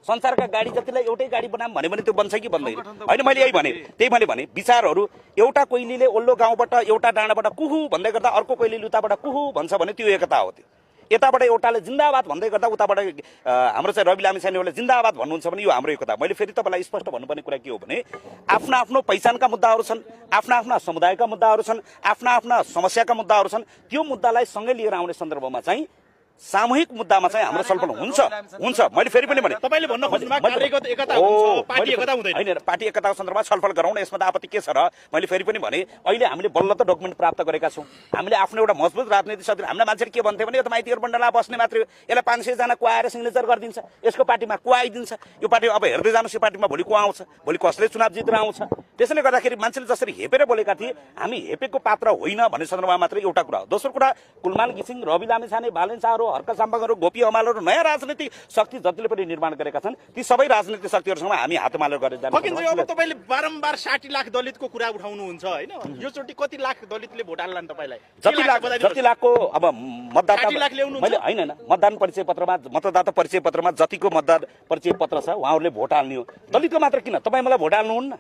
संसारका गाडी जतिलाई एउटै गाडी बनाऊँ भन्यो भने त्यो बन्छ कि बन्दैन? होइन, मैले यही भने, त्यही मैले भने विचारहरू एउटा कोइलीले ओल्लो गाउँबाट एउटा डाँडाबाट कुहु भन्दै गर्दा अर्को कोइलीले उताबाट कुहु भन्छ भने त्यो एकता हो। त्यो यताबाट एउटाले जिन्दाबाद भन्दै गर्दा उताबाट हाम्रो चाहिँ रवि लामिछानेहरूले जिन्दाबाद भन्नुहुन्छ भने यो हाम्रो एकता। मैले फेरि तपाईँलाई स्पष्ट भन्नुपर्ने कुरा के हो भने आफ्ना आफ्नो पहिचानका मुद्दाहरू छन्, आफ्ना आफ्ना समुदायका मुद्दाहरू छन्, आफ्ना आफ्ना समस्याका मुद्दाहरू छन्। त्यो मुद्दालाई सँगै लिएर आउने सन्दर्भमा चाहिँ सामूहिक मुद्दामा चाहिँ हाम्रो छलफल हुन्छ। मैले फेरि पनि भने तपाईले भन्न खोज्नु भएको एकता हुन्छ, पार्टी एकता हुँदैन। हैन, पार्टी एकताको सन्दर्भमा छलफल गरौँ न, यसमा त आपत्ति के छ र? मैले फेरि पनि भने अहिले हामीले बल्ल त डकुमेन्ट प्राप्त गरेका छौँ। हामीले आफ्नो एउटा मजबुत राजनीति शक्ति, हामीलाई मान्छेले के भन्थे भने यो त माइतीहरू मण्डलमा बस्ने मात्रै हो, यसलाई 500 जना कुआएर सिग्नेचर गरिदिन्छ, यसको पार्टीमा को आइदिन्छ, यो पार्टी अब हेर्दै जानुहोस् यो पार्टीमा भोलि को आउँछ, भोलि कसले चुनाव जितेर आउँछ। त्यसैले गर्दाखेरि मान्छेले जसरी हेपेर बोलेका थिए हामी हेपेको पात्र होइन भन्ने सन्दर्भमा मात्रै एउटा कुरा हो। दोस्रो कुरा कुलमान घिसिङ, रवि लामिछाने, बालेन शाहहरू, हर्क साम्बाङहरू, गोपी हमालहरू, नयाँ राजनीतिक शक्ति जतिले पनि निर्माण गरेका छन् ती सबै राजनीतिक शक्तिहरूसँग हामी हातमालो गरेर जानु। अब तपाईले बारम्बार 60 लाख दलितको कुरा उठाउनुहुन्छ हैन, यो चोटि कति लाख दलितले भोट हाल्लान् तपाईलाई? जति लाखको अब मतदाता मैले हैन मतदान परिचय पत्रमा, मतदाता परिचय पत्रमा जतिको मतदाता परिचय पत्र छ उहाँहरूले भोट हाल्ने हो। दलितको मात्र किन? तपाईँ मलाई भोट हाल्नुहुन्न,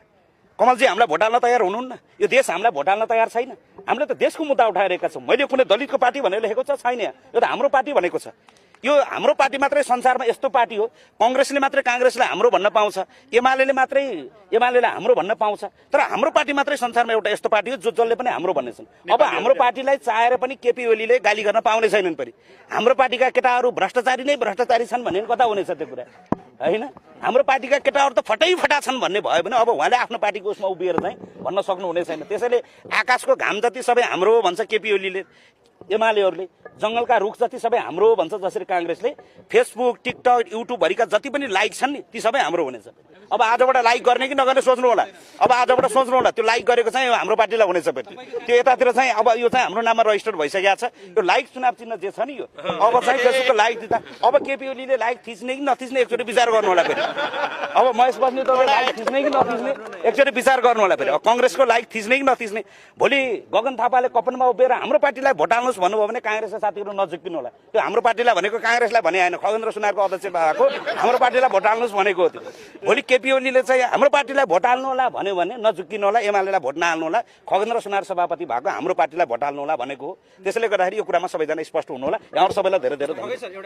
कमलजी हामीलाई भोट हाल्न तयार हुनुहुन्न, यो देश हामीलाई भोट हाल्न तयार छैन। हामीले त देशको मुद्दा उठाइरहेका छौँ। मैले कुनै दलितको पार्टी भनेर लेखेको छैन, यो त हाम्रो पार्टी भनेको छ। यो हाम्रो पार्टी मात्रै संसारमा यस्तो पार्टी हो, कांग्रेसले मात्रै कांग्रेसलाई हाम्रो भन्न पाउँछ, एमालेले मात्रै एमालेलाई हाम्रो भन्न पाउँछ, तर हाम्रो पार्टी मात्रै संसारमा एउटा यस्तो पार्टी हो जसले पनि हाम्रो भन्नेछन्। अब हाम्रो पार्टीलाई चाहेर पनि केपी ओलीले गाली गर्न पाउने छैनन् पनि। हाम्रो पार्टीका केटाहरू भ्रष्टाचारी नै भ्रष्टाचारी छन् भन्ने कता हुनेछ त्यो कुरा? हैन, हाम्रो पार्टीका केटाहरू त फटा छन् भन्ने भयो भने अब उहाँले आफ्नो पार्टीको उसमा उभिएर चाहिँ भन्न सक्नुहुने छैन। त्यसैले आकाशको घाम जति सबै हाम्रो भन्छ केपी ओलीले, एमालेहरूले जंगलका रुख जति सबै हाम्रो भन्छ जसरी कांग्रेसले, फेसबुक, टिकटक, युट्युब भरिका जति पनि लाइक छन् नि ती सबै हाम्रो हुनेछ। अब आजबाट लाइक गर्ने कि नगर्ने सोच्नु होला, अब आजबाट सोच्नु होला। त्यो लाइक गरेको चाहिँ हाम्रो पार्टीलाई हुनेछ फेरि, त्यो यतातिर चाहिँ अब यो चाहिँ हाम्रो नाममा रजिस्टर्ड भइसकेको छ। यो लाइक चुनाव चिन्ह जे छ नि यो अब चाहिँ फेसबुकको लाइक दिँदा अब केपी ओलीले लाइक थिच्ने कि नथिच्ने एकचोटि विचार गर्नु होला फेरि। अब महेश बस्ने त लाइक थिच्ने कि नथिच्ने एकचोटि विचार गर्नु होला फेरि। कांग्रेसको लाइक थिच्ने कि नथिच्ने, भोलि गगन थापाले कपनमा उभिएर हाम्रो पार्टीलाई भोट हाल्नुहोस् भन्नुभयो भने कांग्रेसका साथीहरू नझुक्किनु होला। त्यो हाम्रो पार्टीलाई भनेको कांग्रेसलाई भने होइन, खगेन्द्र सुनारको अध्यक्ष भएको हाम्रो पार्टीलाई भोट हाल्नुहोस् भनेको हो। त्यो भोलि केपी ओलीले चाहिँ हाम्रो पार्टीलाई भोट हाल्नु होला भन्यो भने नझुक्किनु होला, एमालेलाई भोट नहाल्नु होला, खगेन्द्र सुनार सभापति भएको हाम्रो पार्टीलाई भोट हाल्नु होला भनेको हो। त्यसैले गर्दाखेरि यो कुरामा सबैजना स्पष्ट हुनु होला। यहाँहरू सबैलाई धेरै धेरै धन्यवाद।